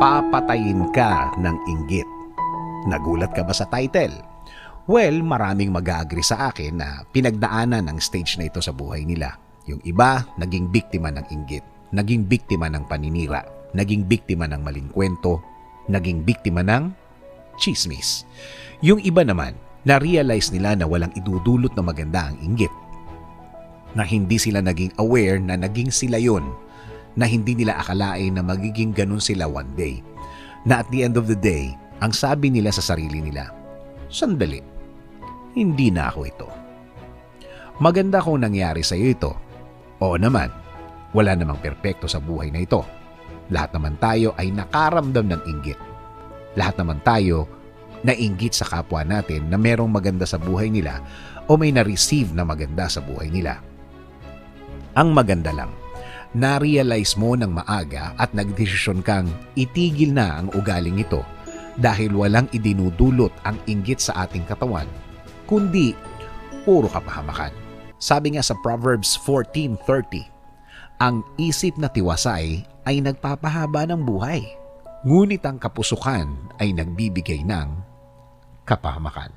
Papatayin ka ng inggit. Nagulat ka ba sa title? Well, maraming mag-agree sa akin na pinagdaanan ang stage na ito sa buhay nila. Yung iba, naging biktima ng inggit, naging biktima ng paninira, naging biktima ng maling kwento, naging biktima ng chismis. Yung iba naman, na-realize nila na walang idudulot na maganda ang inggit. Na hindi sila naging aware na naging sila yun. Na hindi nila akalain na magiging ganun sila one day. Na at the end of the day, ang sabi nila sa sarili nila, sandali, hindi na ako ito. Maganda kung nangyari sa iyo ito. Oo naman, wala namang perpekto sa buhay na ito. Lahat naman tayo ay nakaramdam ng inggit. Lahat naman tayo nainggit sa kapwa natin na merong maganda sa buhay nila o may na-receive na maganda sa buhay nila. Ang maganda lang, na-realize mo ng maaga at nagdesisyon kang itigil na ang ugaling ito dahil walang idinudulot ang inggit sa ating katawan, kundi puro kapahamakan. Sabi nga sa Proverbs 14:30, ang isip na tiwasay ay nagpapahaba ng buhay, ngunit ang kapusukan ay nagbibigay ng kapahamakan.